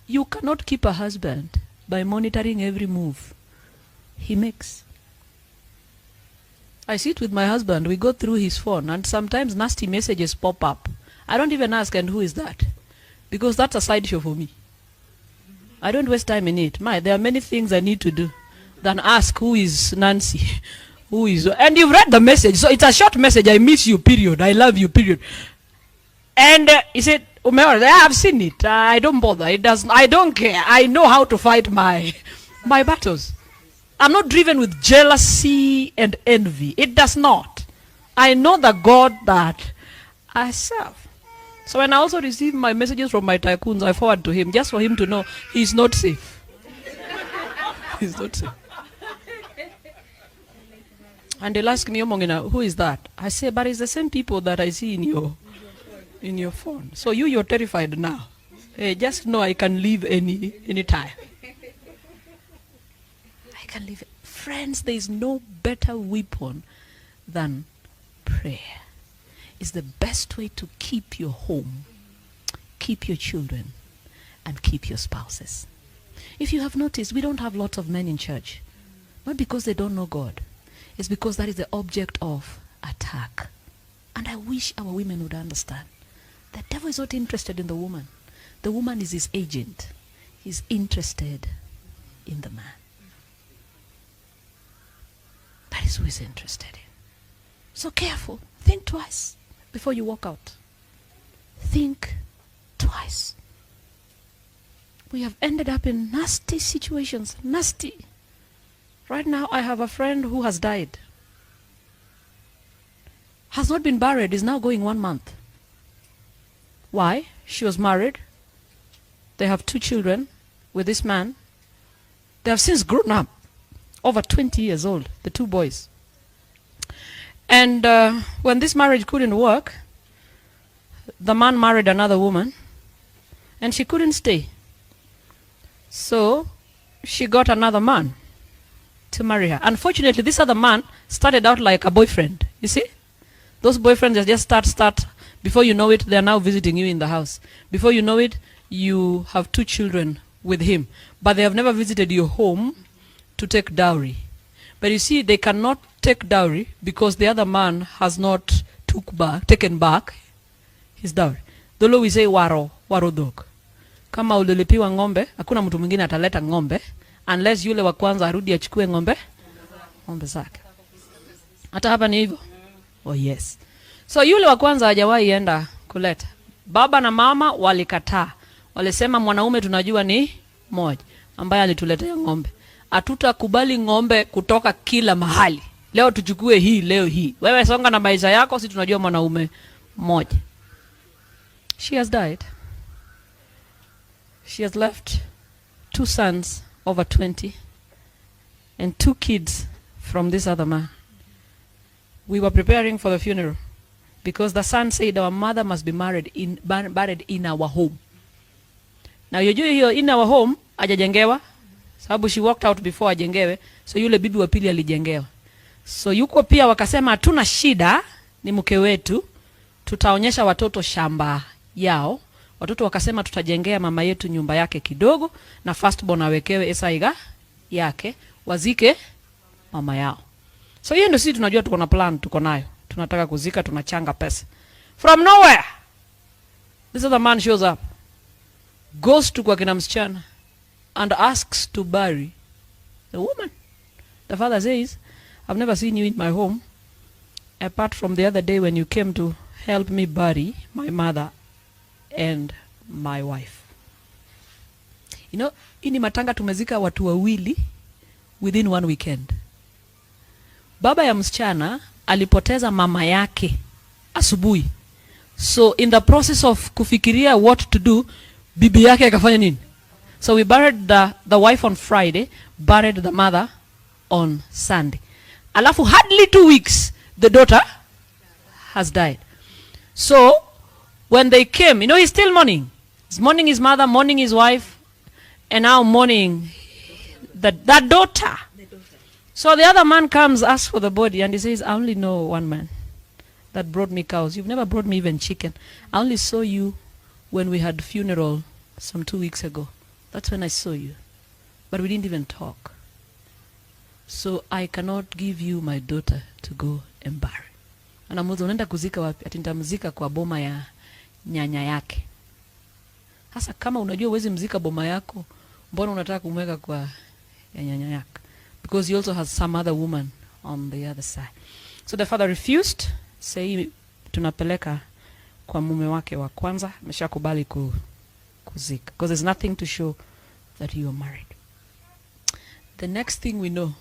You cannot keep a husband by monitoring every move he makes. I sit with my husband, we go through his phone, and sometimes nasty messages pop up. I don't even ask, and who is that? Because that's a sideshow for me. I don't waste time in it. There are many things I need to do than ask who is Nancy. Who is, and you've read the message, so it's a short message. I miss you, period. I love you, period. And he said, I have seen it. I don't bother. It doesn't. I don't care. I know how to fight my battles. I'm not driven with jealousy and envy. It does not. I know the God that I serve. So when I also receive my messages from my tycoons, I forward to him just for him to know he's not safe. He's not safe. And they'll ask me, who is that? I say, but it's the same people that I see in your phone. So you're terrified now. Hey, just know I can leave any time. I can leave. Friends, there is no better weapon than prayer. It's the best way to keep your home, keep your children, and keep your spouses. If you have noticed, we don't have lots of men in church. Not because they don't know God. It's because that is the object of attack. And I wish our women would understand. The devil is not interested in the woman. The woman is his agent. He's interested in the man. That is who he's interested in. So careful. Think twice before you walk out. Think twice. We have ended up in nasty situations. Nasty. Right now, I have a friend who has died. Has not been buried, is now going 1 month. Why? She was married. They have 2 children with this man. They have since grown up. Over 20 years old, the 2 boys. And when this marriage couldn't work, the man married another woman. And she couldn't stay. So she got another man to marry her. Unfortunately, this other man started out like a boyfriend. You see? Those boyfriends just start. Before you know it, they are now visiting you in the house. Before you know it, you have 2 children with him. But they have never visited your home to take dowry. But you see, they cannot take dowry because the other man has not taken back his dowry. Dolo we say waro dog. Kama ulilipiwa ng'ombe, hakuna mtu mwingine ataleta ng'ombe unless yule wa kwanza arudi achukue ng'ombe zake. Hata hapa ni hivyo. Oh yes. So yule wa kwanza hajawahi enda kuleta. Baba na mama walikataa. Walisema mwanaume tunajua ni moja ambaye alituletea ng'ombe. Hatutakubali ng'ombe kutoka kila mahali. Leo tuchukue hii, leo hii. Wewe songa na maisha yako, si tunajua mwanaume mmoja. She has died. She has left 2 sons over 20 and 2 kids from this other man. We were preparing for the funeral because the son said our mother must be buried in our home. Now you hiyo in our home hajajengewa sababu she walked out before ajengewe, so yule bibi wa pili alijengewa. So yuko pia wakasema hatuna shida, ni mke wetu, tutaonyesha watoto shamba yao. Watoto wakasema tutajengea mama yetu nyumba yake kidogo na firstborn awekewe esaiga yake, wazike mama yao. So hiyo ndio sisi tunajua tuko na plan, tuko nayo. Tunataka kuzika, tunachanga pesa. From nowhere, this other man shows up, goes to kwa kina msichana and asks to bury the woman. The father says, I've never seen you in my home apart from the other day when you came to help me bury my mother and my wife. You know, ini matanga tumezika watu wawili within 1 weekend. Baba ya msichana alipoteza mama yake asubuhi. So in the process of kufikiria what to do, bibi yake akafanya nini? So we buried the wife on Friday, buried the mother on Sunday. Alafu hardly 2 weeks, the daughter has died. So when they came, you know, he's still mourning. He's mourning his mother, mourning his wife, and now mourning that daughter. So the other man comes, asks for the body, and he says, I only know one man that brought me cows. You've never brought me even chicken. I only saw you when we had funeral some 2 weeks ago. That's when I saw you. But we didn't even talk. So I cannot give you my daughter to go and bury. Anamuuliza unaenda kuzika wapi? Ati nitamzika kwa boma ya nyanya yake. Hasa kama unajua uwezi mzika boma yako, mbona unataka kumweka kwa ya nyanya yake? Because he also has some other woman on the other side. So the father refused, say tunapeleka kwa mume wake wa kwanza, ameshakubali kuzika. Because there's nothing to show that you are married. The next thing we know,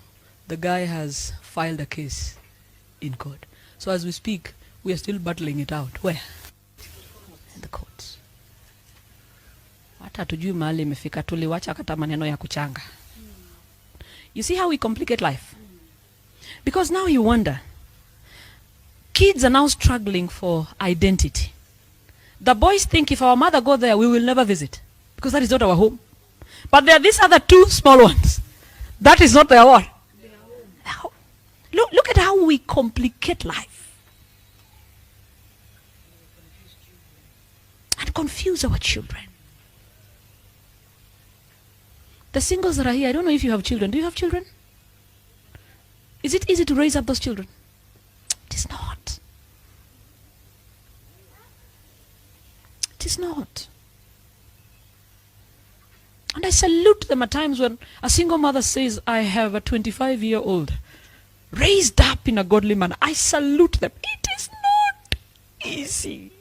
the guy has filed a case in court. So as we speak, we are still battling it out. Where? In the courts. Hata hatujui mahali imefika, tuliwacha kata maneno ya kuchanga. You see how we complicate life? Because now you wonder, kids are now struggling for identity. The boys think if our mother go there, we will never visit, because that is not our home. But there are these other two small ones. That is not their what? Look at how we complicate life. And confuse our children. The singles that are here, I don't know if you have children. Do you have children? Is it easy to raise up those children? It is not. It is not. And I salute them at times when a single mother says, I have a 25-year-old raised up in a godly manner. I salute them. It is not easy.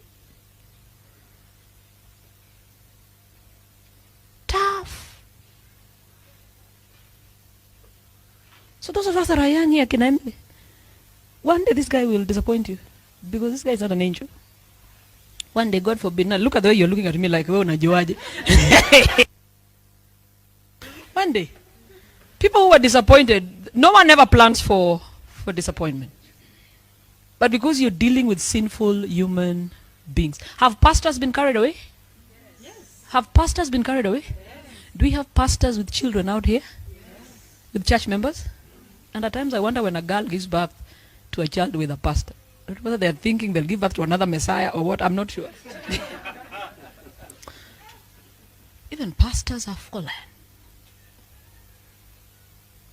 Tough. So those of us that are young here, can I, one day this guy will disappoint you, because this guy is not an angel. One day, God forbid, now look at the way you're looking at me like, oh, najuaje. One day, people who are disappointed, no one ever plans for disappointment. But because you're dealing with sinful human beings. Have pastors been carried away? Yes. Have pastors been carried away? Yes. Do we have pastors with children out here? Yes. With church members? And at times I wonder when a girl gives birth to a child with a pastor, whether they're thinking they'll give birth to another Messiah or what, I'm not sure. Even pastors are fallen.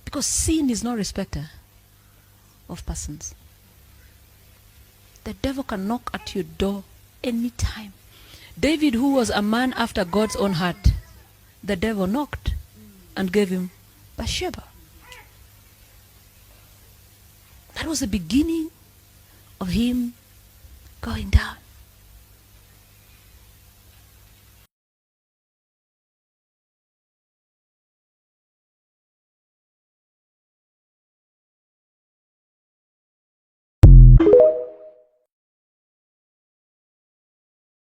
Because sin is no respecter of persons. The devil can knock at your door anytime. David, who was a man after God's own heart, the devil knocked and gave him Bathsheba. That was the beginning of him going down.